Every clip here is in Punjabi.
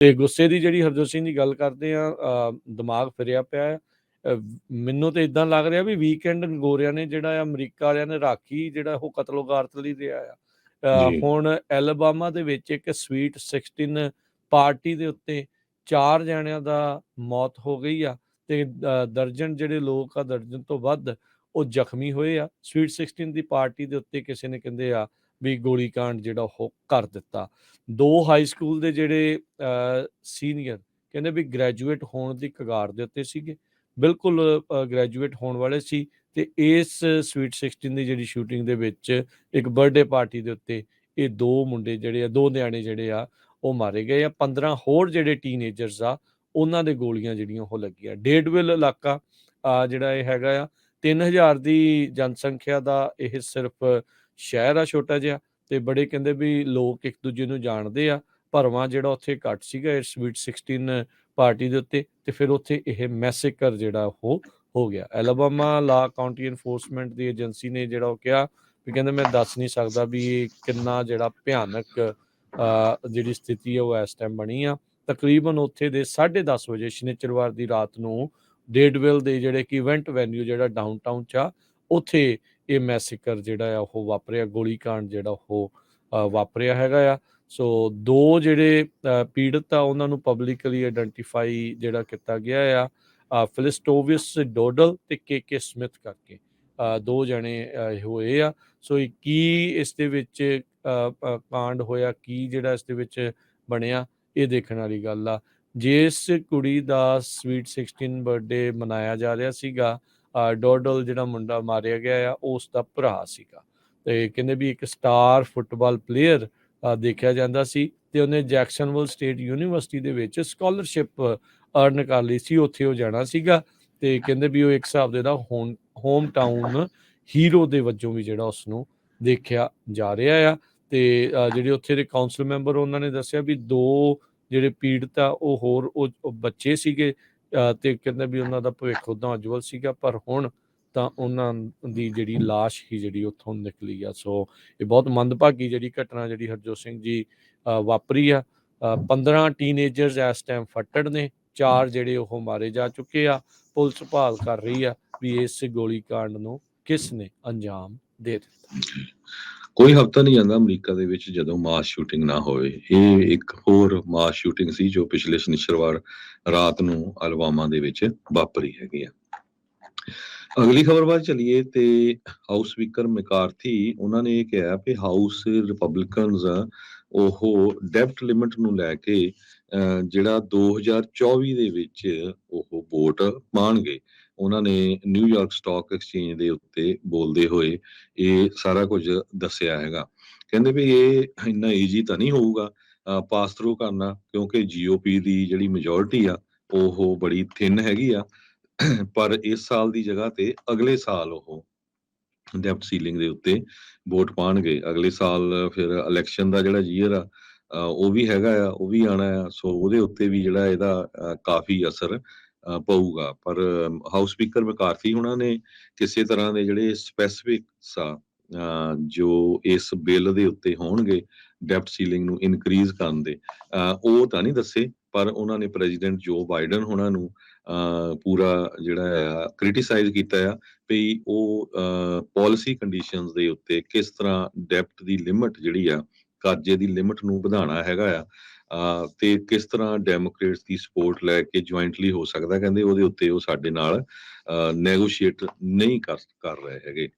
ਤੇ ਗੁੱਸੇ ਦੀ ਜਿਹੜੀ ਹਰਜੋਤ ਸਿੰਘ ਦੀ ਗੱਲ ਕਰਦੇ ਆ, ਦਿਮਾਗ ਫਿਰਿਆ ਪਿਆ ਹੈ। ਮੈਨੂੰ ਤੇ ਇਦਾਂ ਲੱਗ ਰਿਹਾ ਵੀ ਵੀਕਐਂਡ ਗੋਰਿਆਂ ਨੇ ਜਿਹੜਾ ਆ, ਅਮਰੀਕਾ ਵਾਲਿਆਂ ਨੇ ਰਾਖੀ ਜਿਹੜਾ ਉਹ ਕਤਲੋਗਾਰਤ ਲਈ ਰਿਹਾ ਆ। ਜੀ ਹੁਣ ਐਲਬਾਮਾ ਦੇ ਵਿੱਚ ਇੱਕ ਸਵੀਟ 16 ਪਾਰਟੀ ਦੇ ਉੱਤੇ 4 ਜਣਿਆਂ ਦਾ ਮੌਤ ਹੋ ਗਈ ਆ, ਤੇ ਦਰਜਨ ਜਿਹੜੇ ਲੋਕ ਆ, ਦਰਜਨ ਤੋਂ ਵੱਧ ਉਹ ਜ਼ਖਮੀ ਹੋਏ ਆ। ਸਵੀਟ 16 ਦੀ ਪਾਰਟੀ ਦੇ ਉੱਤੇ ਕਿਸੇ ਨੇ ਕਹਿੰਦੇ ਆ ਵੀ ਗੋਲੀकांड ਜਿਹੜਾ ਉਹ ਕਰ ਦਿੱਤਾ। 2 ਹਾਈ ਸਕੂਲ ਦੇ ਜਿਹੜੇ ਸੀਨੀਅਰ ਕਹਿੰਦੇ ਵੀ ਗ੍ਰੈਜੂਏਟ ਹੋਣ ਦੀ ਕਗਾਰ ਦੇ ਉੱਤੇ ਸੀਗੇ, ਬਿਲਕੁਲ ਗ੍ਰੈਜੂਏਟ ਹੋਣ ਵਾਲੇ ਸੀ, ਤੇ ਇਸ ਸਵੀਟ 16 ਦੀ ਜਿਹੜੀ ਸ਼ੂਟਿੰਗ ਦੇ ਵਿੱਚ ਇੱਕ ਬਰਥਡੇ ਪਾਰਟੀ ਦੇ ਉੱਤੇ ਇਹ 2 ਮੁੰਡੇ ਜਿਹੜੇ ਆ, 2 ਨਿਆਣੇ ਜਿਹੜੇ ਆ ਉਹ ਮਾਰੇ ਗਏ ਆ। 15 ਹੋਰ ਜਿਹੜੇ ਟੀਨੇਜਰਸ ਆ ਉਹਨਾਂ ਦੇ ਗੋਲੀਆਂ ਜਿਹੜੀਆਂ ਉਹ ਲੱਗੀਆਂ। ਡੇਡਵਿਲ ਇਲਾਕਾ ਜਿਹੜਾ ਇਹ ਹੈਗਾ ਆ, 3000 ਦੀ ਜਨਸੰਖਿਆ ਦਾ ਇਹ ਸਿਰਫ ਸ਼ਹਿਰ ਆ ਛੋਟਾ ਜਿਹਾ, ਤੇ ਬੜੇ ਕਹਿੰਦੇ ਵੀ ਲੋਕ ਇੱਕ ਦੂਜੇ ਨੂੰ ਜਾਣਦੇ ਆ। ਭਰਵਾਂ ਜਿਹੜਾ ਉੱਥੇ ਘੱਟ ਸੀਗਾ ਇਸ ਸਵੀਟ 16 ਪਾਰਟੀ ਦੇ ਉੱਤੇ, ਤੇ ਫਿਰ ਉੱਥੇ ਇਹ ਮੈਸੇਕਰ ਜਿਹੜਾ ਉਹ ਹੋ ਗਿਆ। ਐਲਬਾਮਾ ਲਾ ਕਾਉਂਟੀ ਇਨਫੋਰਸਮੈਂਟ ਦੀ ਏਜੰਸੀ ਨੇ ਜਿਹੜਾ ਉਹ ਕਿਹਾ ਵੀ ਕਹਿੰਦੇ ਮੈਂ ਦੱਸ ਨਹੀਂ ਸਕਦਾ ਵੀ ਇਹ ਕਿੰਨਾ ਜਿਹੜਾ ਭਿਆਨਕ ਜਿਹੜੀ ਸਥਿਤੀ ਹੈ ਉਹ ਇਸ ਟਾਈਮ ਬਣੀ ਆ। ਤਕਰੀਬਨ ਉੱਥੇ ਦੇ 10:30 ਵਜੇ ਸ਼ਨੀਚਰਵਾਰ ਦੀ ਰਾਤ ਨੂੰ ਡੇਡਵਿਲ ਦੇ ਜਿਹੜੇ ਕਿ ਇਵੈਂਟ ਵੈਨਿਊ ਜਿਹੜਾ ਡਾਊਨਟਾਊਨ 'ਚ ਆ, ਉੱਥੇ ਇਹ ਮੈਸੇਕਰ ਜਿਹੜਾ ਆ ਉਹ ਵਾਪਰਿਆ, ਗੋਲੀकांड ਜਿਹੜਾ ਉਹ ਵਾਪਰਿਆ ਹੈਗਾ ਆ। ਸੋ 2 ਜਿਹੜੇ ਪੀੜਤ ਆ ਉਹਨਾਂ ਨੂੰ ਪਬਲਿਕਲੀ ਆਇਡੈਂਟੀਫਾਈ ਜਿਹੜਾ ਕੀਤਾ ਗਿਆ ਆ, ਫਿਲਿਸਟੋਵਿਸ ਡੋਡਲ ਤੇ ਕੇ ਸਮਿਥ ਕਰਕੇ 2 ਜਣੇ ਹੋਏ ਆ। ਸੋ ਕੀ ਇਸ ਦੇ ਵਿੱਚ ਕਾਂਡ ਹੋਇਆ, ਕੀ ਜਿਹੜਾ ਇਸ ਦੇ ਵਿੱਚ ਬਣਿਆ, ਇਹ ਦੇਖਣ ਵਾਲੀ ਗੱਲ ਆ। ਜਿਸ ਕੁੜੀ ਦਾ ਸਵੀਟ 16 ਬਰਥਡੇ ਮਨਾਇਆ ਜਾ ਰਿਹਾ ਸੀਗਾ, ਡੋਡਲ ਜਿਹੜਾ ਮੁੰਡਾ ਮਾਰਿਆ ਗਿਆ ਆ, ਉਸ ਦਾ ਭਰਾ ਸੀਗਾ, ਤੇ ਕਹਿੰਦੇ ਵੀ ਇੱਕ ਸਟਾਰ ਫੁੱਟਬਾਲ ਪਲੇਅਰ ਦੇਖਿਆ ਜਾਂਦਾ ਸੀ, ਤੇ ਉਹਨੇ ਜੈਕਸਨਵਿਲ ਸਟੇਟ ਯੂਨੀਵਰਸਿਟੀ ਦੇ ਵਿੱਚ ਸਕਾਲਰਸ਼ਿਪ ਅਰਨ ਕਰ ਲਈ ਸੀ, ਉੱਥੇ ਉਹ ਜਾਣਾ ਸੀਗਾ, ਤੇ ਕਹਿੰਦੇ ਵੀ ਉਹ ਇੱਕ ਹਿਸਾਬ ਦੇ ਦਾ ਹੋਮ ਟਾਊਨ ਹੀਰੋ ਦੇ ਵਜੋਂ ਵੀ ਜਿਹੜਾ ਉਸਨੂੰ ਦੇਖਿਆ ਜਾ ਰਿਹਾ ਆ। ਤੇ ਜਿਹੜੇ ਉੱਥੇ ਦੇ ਕਾਉਂਸਲ ਮੈਂਬਰ ਉਹਨਾਂ ਨੇ ਦੱਸਿਆ ਵੀ 2 ਜਿਹੜੇ ਪੀੜਤ ਆ ਉਹ ਹੋਰ ਉਹ ਬੱਚੇ ਸੀਗੇ, ਤੇ ਕਹਿੰਦੇ ਵੀ ਉਹਨਾਂ ਦਾ ਭਵਿੱਖ ਉਦਾਂ ਉਜਵਲ ਸੀਗਾ, ਪਰ ਹੁਣ ਤਾਂ ਉਹਨਾਂ ਦੀ ਜਿਹੜੀ ਲਾਸ਼ ਹੀ ਜਿਹੜੀ ਉੱਥੋਂ ਨਿਕਲੀ ਆ। ਸੋ ਇਹ ਬਹੁਤ ਮੰਦਭਾਗੀ ਜਿਹੜੀ ਘਟਨਾ ਜਿਹੜੀ ਹਰਜੋਤ ਸਿੰਘ ਜੀ ਵਾਪਰੀ ਆ। 15 ਟੀਨੇਜਰਸ ਇਸ ਟਾਈਮ ਫੱਟੜ ਨੇ, 4 ਜਿਹੜੇ ਉਹ ਮਾਰੇ ਜਾ ਚੁੱਕੇ ਆ। ਪੁਲਿਸ ਭਾਲ ਕਰ ਰਹੀ ਆ ਵੀ ਇਸ ਗੋਲੀकांड ਨੂੰ ਕਿਸ ਨੇ ਅੰਜਾਮ ਦੇ ਦਿੱਤਾ। ਕੋਈ ਹਫ਼ਤਾ ਨਹੀਂ ਜਾਂਦਾ ਅਮਰੀਕਾ ਦੇ ਵਿੱਚ ਜਦੋਂ ਮਾਸ ਸ਼ੂਟਿੰਗ ਨਾ ਹੋਵੇ। ਇਹ ਇੱਕ ਹੋਰ ਮਾਸ ਸ਼ੂਟਿੰਗ ਸੀ ਜੋ ਪਿਛਲੇ ਸ਼ਨੀਚਰਵਾਰ ਰਾਤ ਨੂੰ ਅਲਬਾਮਾ ਦੇ ਵਿੱਚ ਵਾਪਰੀ ਹੈਗੀ ਆ। ਅਗਲੀ ਖਬਰ ਵੱਲ ਚਲੀਏ ਤੇ ਹਾਊਸ ਸਪੀਕਰ ਮੈਕਾਰਥੀ ਉਹਨਾਂ ਨੇ ਇਹ ਕਿਹਾ ਕਿ ਹਾਊਸ ਰਿਪਬਲਿਕਨਸ ਉਹ ਡੈਬਟ ਲਿਮਿਟ ਨੂੰ ਲੈ ਕੇ ਜਿਹੜਾ 2024 ਦੇ ਵਿੱਚ ਉਹ ਵੋਟ ਪਾਉਣਗੇ। ਉਹਨਾਂ ਨੇ ਨਿਊਯਾਰਕ ਸਟਾਕ ਐਕਸਚੇਂਜ ਦੇ ਉੱਤੇ ਬੋਲਦੇ ਹੋਏ ਇਹ ਸਾਰਾ ਕੁਝ ਦੱਸਿਆ ਹੈਗਾ। ਕਹਿੰਦੇ ਵੀ ਇਹ ਇੰਨਾ ਈਜ਼ੀ ਤਾਂ ਨਹੀਂ ਹੋਊਗਾ ਪਾਸ ਥਰੂ ਕਰਨਾ, ਕਿਉਂਕਿ GOP ਦੀ ਜਿਹੜੀ ਮੈਜੋਰਿਟੀ ਆ ਉਹ ਬੜੀ ਥਿਨ ਹੈਗੀ ਆ, ਪਰ ਇਸ ਸਾਲ ਦੀ ਜਗ੍ਹਾ ਤੇ ਅਗਲੇ ਸਾਲ ਉਹ ਡੈਬਟ ਸੀਲਿੰਗ ਦੇ ਉੱਤੇ ਵੋਟ ਪਾਉਣਗੇ। ਅਗਲੇ ਸਾਲ ਫਿਰ ਇਲੈਕਸ਼ਨ ਦਾ ਜਿਹੜਾ ਈਅਰ ਆ ਉਹ ਵੀ ਹੈਗਾ ਆ, ਉਹ ਵੀ ਆਉਣਾ ਆ। ਸੋ ਉਹਦੇ ਉੱਤੇ ਵੀ ਜਿਹੜਾ ਇਹਦਾ ਕਾਫੀ ਅਸਰ ਪਊਗਾ। ਪਰ ਹਾਊਸ ਸਪੀਕਰ ਮੈਕਾਰਥੀ ਉਹਨਾਂ ਨੇ ਕਿਸੇ ਤਰ੍ਹਾਂ ਦੇ ਜਿਹੜੇ ਸਪੈਸੀਫਿਕਸ ਆ ਜੋ ਇਸ ਬਿੱਲ ਦੇ ਉੱਤੇ ਹੋਣਗੇ ਡੈਬਟ ਸੀਲਿੰਗ ਨੂੰ ਇਨਕਰੀਜ਼ ਕਰਨ ਦੇ, ਉਹ ਤਾਂ ਨਹੀਂ ਦੱਸੇ, ਪਰ ਉਹਨਾਂ ਨੇ ਪ੍ਰੈਜ਼ੀਡੈਂਟ ਜੋ ਬਾਈਡਨ ਉਹਨਾਂ ਨੂੰ ਪੂਰਾ ਜਿਹੜਾ ਆ ਕ੍ਰਿਟੀਸਾਈਜ਼ ਕੀਤਾ ਆ ਵੀ ਉਹ ਪਾਲਿਸੀ ਕੰਡੀਸ਼ਨਸ ਦੇ ਉੱਤੇ ਕਿਸ ਤਰ੍ਹਾਂ ਡੈਬਟ ਦੀ ਲਿਮਿਟ ਜਿਹੜੀ ਆ, ਕਰਜ਼ੇ ਦੀ ਲਿਮਿਟ ਨੂੰ ਵਧਾਉਣਾ ਹੈਗਾ ਆ, ਤੇ ਕਿਸ ਤਰ੍ਹਾਂ ਡੈਮੋਕ੍ਰੇਟਸ ਦੀ ਸਪੋਰਟ ਲੈ ਕੇ ਜੁਆਇੰਟਲੀ ਹੋ ਸਕਦਾ। ਕਹਿੰਦੇ ਉਹਦੇ ਉੱਤੇ ਉਹ ਸਾਡੇ ਨਾਲ ਨੈਗੋਸ਼ੀਏਟ ਨਹੀਂ ਕਰ ਰਹੇ ਹੈਗੇ।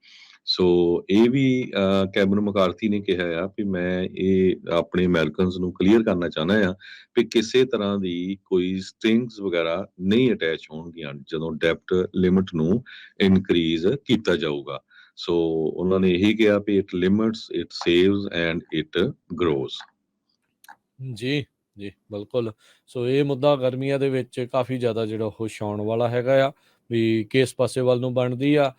ਸੋ ਇਹ ਵੀ ਕੈਬਨ ਮੈਕਾਰਥੀ ਨੇ ਕਿਹਾ ਆ ਵੀ ਮੈਂ ਇਹ ਆਪਣੇ ਅਮਰੀਕਨਸ ਨੂੰ ਕਲੀਅਰ ਕਰਨਾ ਚਾਹੁੰਦਾ ਆ ਵੀ ਕਿਸੇ ਤਰ੍ਹਾਂ ਦੀ ਕੋਈ ਸਟ੍ਰਿੰਗਸ ਵਗੈਰਾ ਨਹੀਂ ਅਟੈਚ ਹੋਣਗੀਆਂ ਜਦੋਂ ਡੈਬਟ ਲਿਮਿਟ ਨੂੰ ਇਨਕਰੀਜ਼ ਕੀਤਾ ਜਾਊਗਾ। ਸੋ ਉਹਨਾਂ ਨੇ ਇਹੀ ਕਿਹਾ ਵੀ it limits, it saves and it grows. ਜੀ ਜੀ ਬਿਲਕੁਲ। ਸੋ ਇਹ ਮੁੱਦਾ ਗਰਮੀਆਂ ਦੇ ਵਿੱਚ ਕਾਫੀ ਜ਼ਿਆਦਾ ਜਿਹੜਾ ਉਹ ਛਾਉਣ ਵਾਲਾ ਹੈਗਾ ਆ ਵੀ ਕਿਸ ਪਾਸੇ ਵੱਲ ਨੂੰ ਬਣਦੀ ਆ।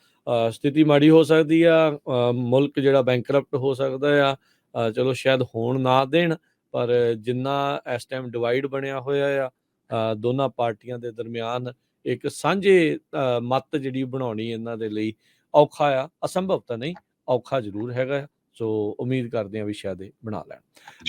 ਸਥਿਤੀ ਮਾੜੀ ਹੋ ਸਕਦੀ ਆ, ਮੁਲਕ ਜਿਹੜਾ ਬੈਂਕਰਪਟ ਹੋ ਸਕਦਾ ਆ। ਚਲੋ ਸ਼ਾਇਦ ਹੋਣ ਨਾ ਦੇਣ, ਪਰ ਜਿੰਨਾ ਇਸ ਟਾਈਮ ਡਿਵਾਈਡ ਬਣਿਆ ਹੋਇਆ ਆ ਦੋਨਾਂ ਪਾਰਟੀਆਂ ਦੇ ਦਰਮਿਆਨ, ਇੱਕ ਸਾਂਝੇ ਮੱਤ ਜਿਹੜੀ ਬਣਾਉਣੀ ਇਹਨਾਂ ਦੇ ਲਈ ਔਖਾ ਆ। ਅਸੰਭਵ ਤਾਂ ਨਹੀਂ, ਔਖਾ ਜ਼ਰੂਰ ਹੈਗਾ। ਸੋ ਉਮੀਦ ਕਰਦੇ ਹਾਂ ਵੀ ਸ਼ਾਇਦ ਇਹ ਬਣਾ ਲੈਣ।